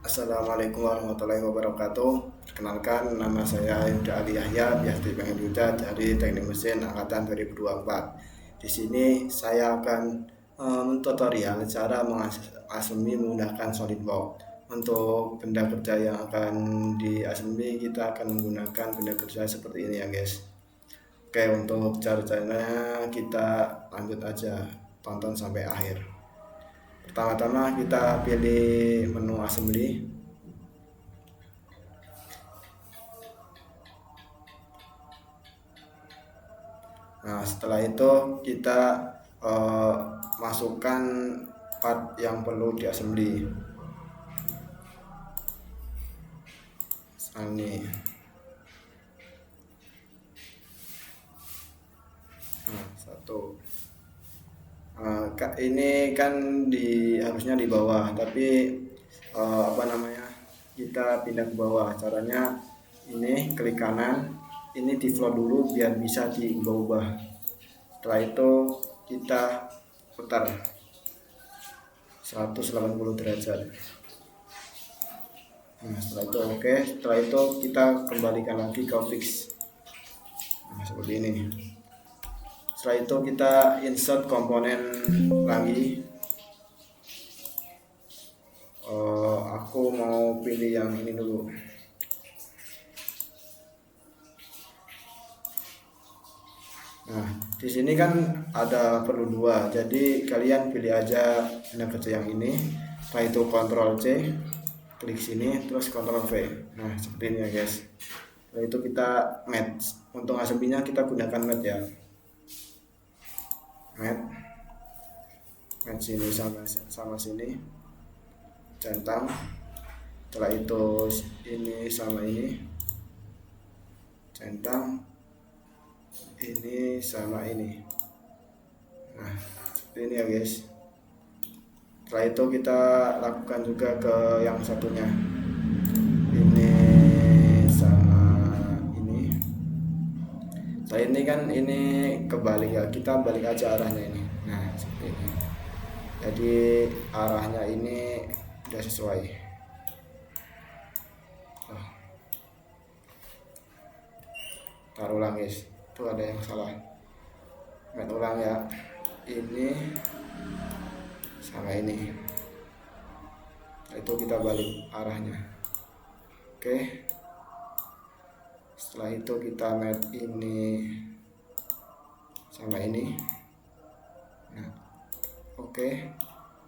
Assalamualaikum warahmatullahi wabarakatuh. Perkenalkan, nama saya Yuda Ali Yahya, biasa dipanggil Yuda, dari Teknik Mesin Angkatan 2024. Di sini saya akan tutorial cara mengassembly menggunakan SolidWorks. Untuk benda kerja yang akan diassembly, kita akan menggunakan benda kerja seperti ini ya guys. Oke, untuk caranya kita lanjut aja, tonton sampai akhir. Pertama-tama kita pilih menu assembly. Nah, setelah itu kita masukkan part yang perlu diassembly. Ini. Nah, satu. Ini kan harusnya di bawah, tapi kita pindah ke bawah. Caranya ini klik kanan, ini di float dulu biar bisa diubah-ubah. Setelah itu kita putar 180 derajat. Nah, setelah itu oke. Setelah itu kita kembalikan lagi ke fix. Nah, seperti ini. Setelah itu kita insert komponen lagi. Aku mau pilih yang ini dulu. Nah, di sini kan ada perlu dua, jadi kalian pilih aja benda kerja yang ini. Setelah itu Ctrl C, klik sini, terus Ctrl V. Nah, seperti ini ya guys. Setelah itu kita match. Untuk assembly-nya kita gunakan match ya. Match sini sama sini, centang. Setelah itu ini sama ini, centang. Ini sama ini. Nah, seperti ini ya guys. Setelah itu kita lakukan juga ke yang satunya. Ini sama ini. Setelah ini kan ini kebalik ya, kita balik aja arahnya ini. Nah, seperti ini. Jadi arahnya ini udah sesuai. Taruh ulang guys, itu ada yang salah. Main ulang ya. Ini sama ini. Itu kita balik arahnya. Oke. Setelah itu kita match ini sama ini. Nah, oke.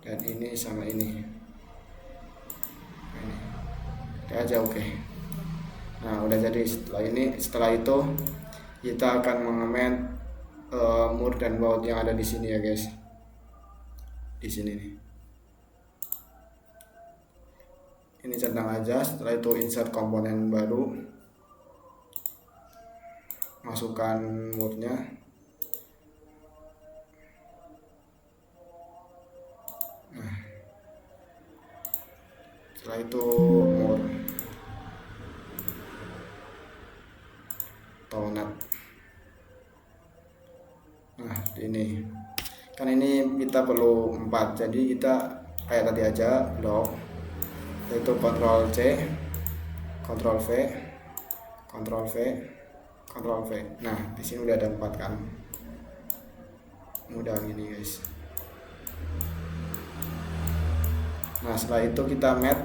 Dan ini sama ini. Ini. Kita aja oke. Nah, udah jadi. Setelah itu kita akan mengemen mur dan baut yang ada di sini ya guys. Di sini nih. Ini centang aja. Setelah itu insert komponen baru, masukkan murnya. Nah, setelah itu mur tonat. Nah, ini kan ini kita perlu 4, jadi kita kayak tadi aja blok, yaitu Ctrl C, Ctrl V, Ctrl V, Ctrl V. Nah, di sini udah ada 4 kan, mudah gini guys. Nah, setelah itu kita match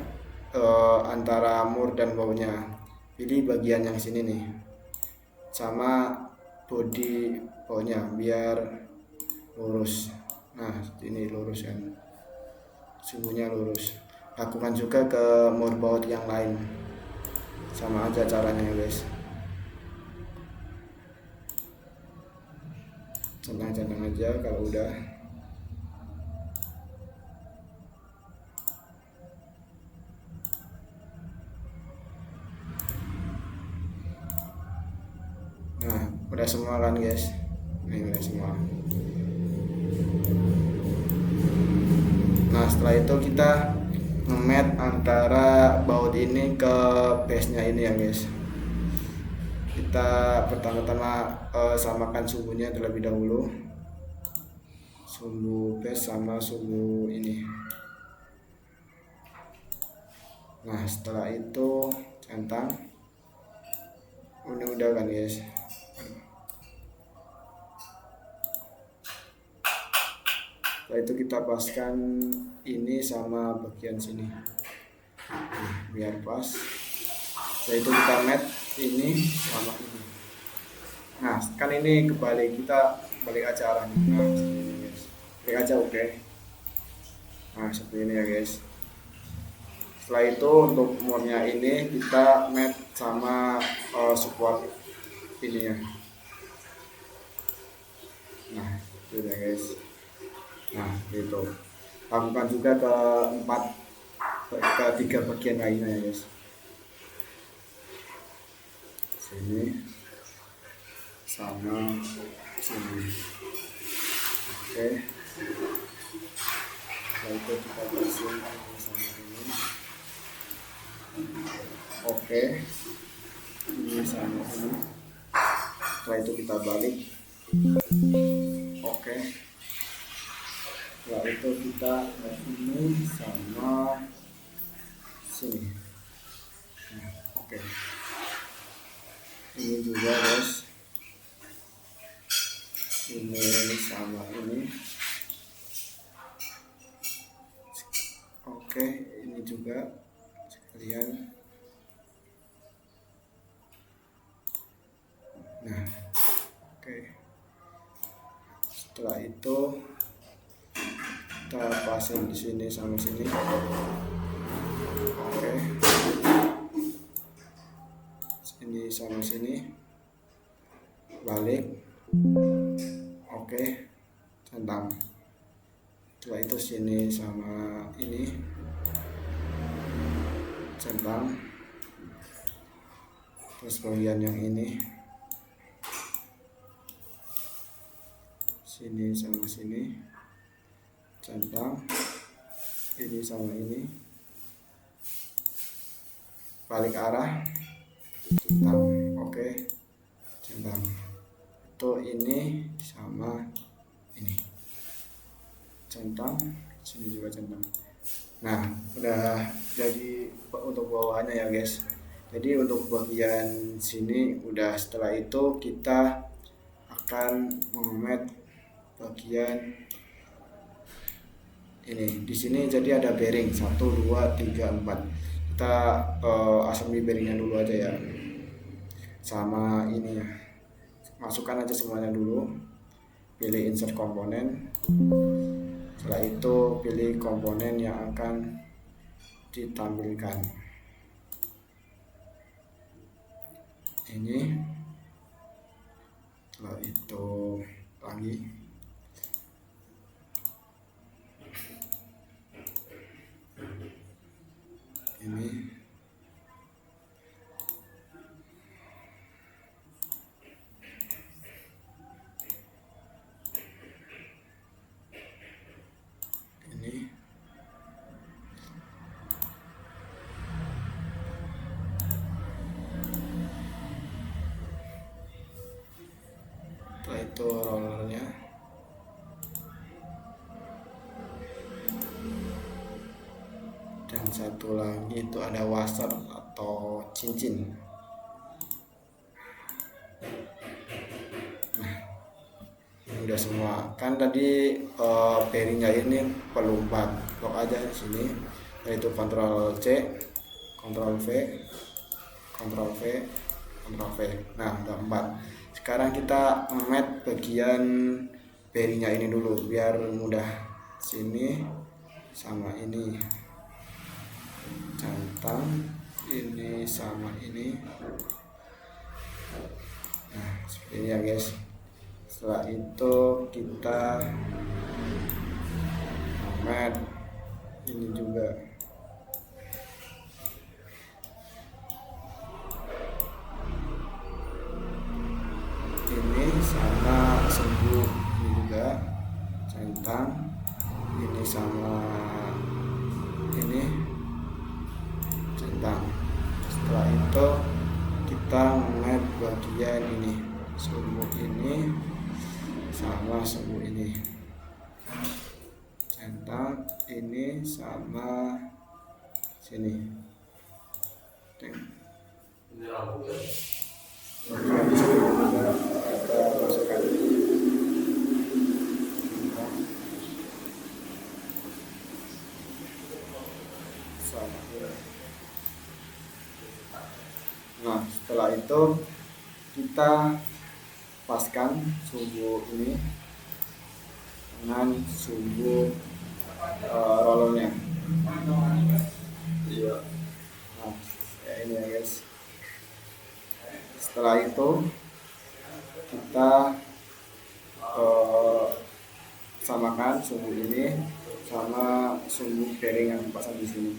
antara mur dan baunya. Pilih bagian yang sini nih, sama body baunya biar lurus. Nah, ini lurus kan, sungguhnya lurus. Lakukan juga ke mur baut yang lain, sama aja caranya ya guys. Centang-centang aja kalau udah. Nah, udah semua kan guys. Ini udah semua. Nah, setelah itu kita nge-match antara baut ini ke base nya ini ya guys. Kita pertama-tama samakan sumbunya terlebih dahulu. Sumbu base sama sumbu ini. Nah setelah itu centang, ini udah kan guys. Setelah itu kita paskan ini sama bagian sini, biar pas. Setelah itu kita mat ini sama ini. Nah kan ini kebalik, kita balik aja arahnya. Nah seperti ini guys, balik aja, oke. Nah seperti ini ya guys. Setelah itu untuk mountnya ini kita mat sama support ininya. Nah itu ya guys. Nah itu lakukan juga ke tiga bagian lainnya ya guys. Sini sama sini, oke. Setelah itu kita pasang sama ini, oke. Ini sama ini. Setelah itu kita balik, oke. Setelah itu kita ini sama sini. Nah, oke. Ini juga guys, ini sama ini, oke. Ini juga sekalian. Nah oke. Setelah itu kita pasang di sini sama sini, oke. Sini sama sini, balik, oke. Centang. Setelah itu sini sama ini, centang. Terus bagian yang ini, sini sama sini, centang. Ini sama ini, balik arah, centang, oke. Centang. Itu ini sama ini, centang. Sini juga centang. Nah udah jadi untuk bawahannya ya guys. Jadi untuk bagian sini udah. Setelah itu kita akan mengemet bagian ini. Di sini jadi ada bearing 1, 2, 3, 4. Kita assembly bearingnya dulu aja ya, sama ini ya. Masukkan aja semuanya dulu, pilih insert komponen. Setelah itu pilih komponen yang akan ditampilkan. Ini. Setelah itu lagi ini, ini. Setelah itu rollernya, dan satu lagi itu ada washer atau cincin. Nah ini udah semua kan. Tadi bearingnya ini perlu 4, lock aja di sini, yaitu Ctrl C, Ctrl V, Ctrl V, Ctrl V. Nah udah 4. Sekarang kita mat bagian bearingnya ini dulu biar mudah. Sini sama ini, centang. Ini sama ini. Nah seperti ini ya guys. Setelah itu kita mat ini juga. Ini sama sembuh, ini juga centang. Ini sama ini, centang. Setelah itu kita mat bagian ini, sumbu ini sama sumbu ini, centang. Ini sama sini. Kemudian di sini juga kita masukkan sama. Nah, setelah itu kita paskan sumbu ini dengan sumbu rollernya. Iya. Nah, ya ini ya guys. Setelah itu kita samakan sumbu ini sama sumbu bearing yang dipasang di sini.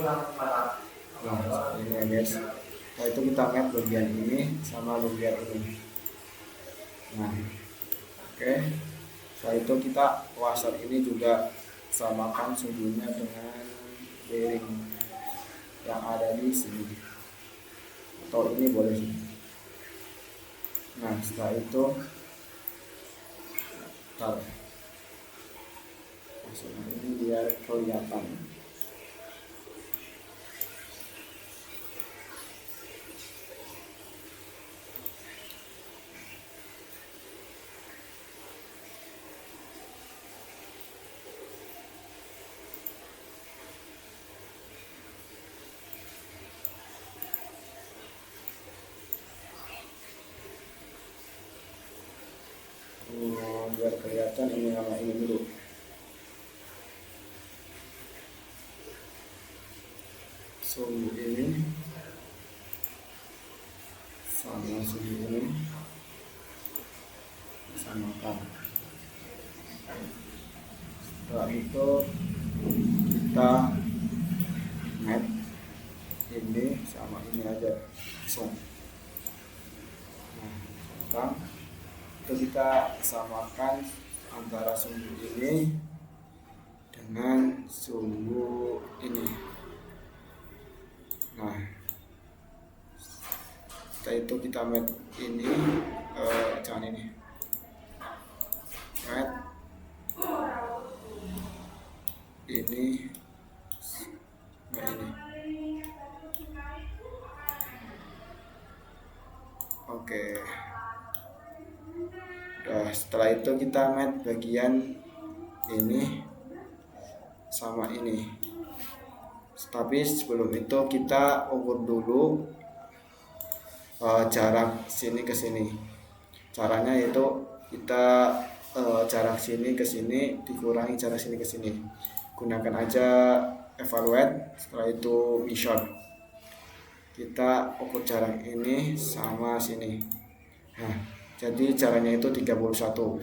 Nah, ini ya guys. Setelah itu kita map bagian ini sama bagian ini. Nah, oke. Setelah itu kita washer ini juga samakan sumbunya dengan bearing yang ada di sini, atau ini boleh sih. Nah, setelah itu taruh maksudnya ini biar kelihatan. Biar kelihatan ini sama ini dulu. Sumbu ini sama sumbu ini samakan. Setelah itu kita match ini sama ini aja langsung. Nah, itu kita samakan antara sumbu ini dengan sumbu ini. Nah, setelah itu kita match ini jangan ini match ini ini. Oke. Nah, setelah itu kita match bagian ini sama ini. Tapi sebelum itu kita ukur dulu jarak sini ke sini. Caranya yaitu kita jarak sini ke sini dikurangi jarak sini ke sini. Gunakan aja evaluate, setelah itu measure. Kita ukur jarak ini sama sini. Nah, jadi jaraknya itu 31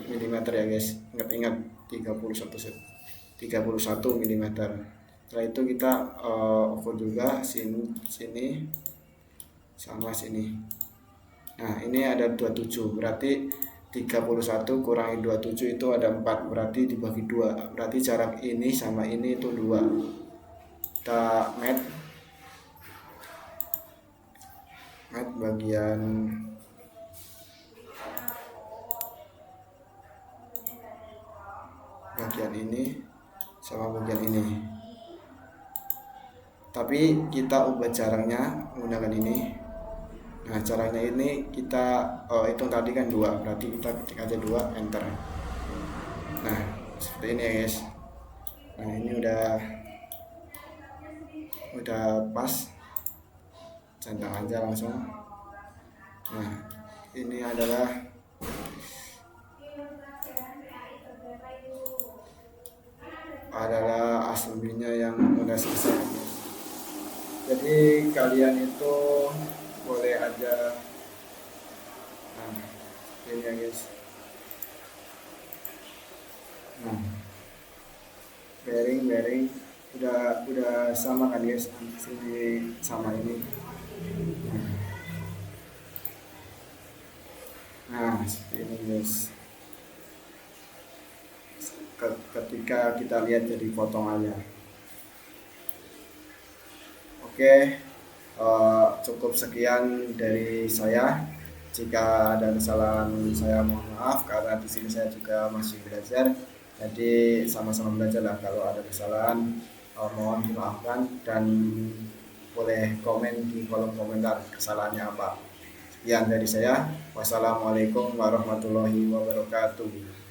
mm ya guys. Ingat 31 mm. Setelah itu kita ukur juga sini sama sini. Nah, ini ada 27, berarti 31 kurangi 27 itu ada 4, berarti dibagi 2, berarti jarak ini sama ini itu 2. Kita match bagian ini sama bagian ini, tapi kita ubah jaraknya menggunakan ini. Nah, caranya ini kita hitung tadi kan 2, berarti kita ketik aja 2, enter. Nah, seperti ini ya guys. Nah, ini udah pas, centang aja langsung. Nah, ini adalah aslinya yang udah selesai. Jadi kalian itu boleh aja, nah ini ya guys. Nah, bearing udah sama kan guys, sini sama ini. Nah, seperti ini guys. Ketika kita lihat jadi potongannya. Oke, cukup sekian dari saya. Jika ada kesalahan saya mohon maaf, karena di sini saya juga masih belajar. Jadi sama-sama belajar lah. Kalau ada kesalahan mohon dimaafkan, dan boleh boleh komen di kolom komentar kesalahannya apa. Sekian dari saya. Wassalamualaikum warahmatullahi wabarakatuh.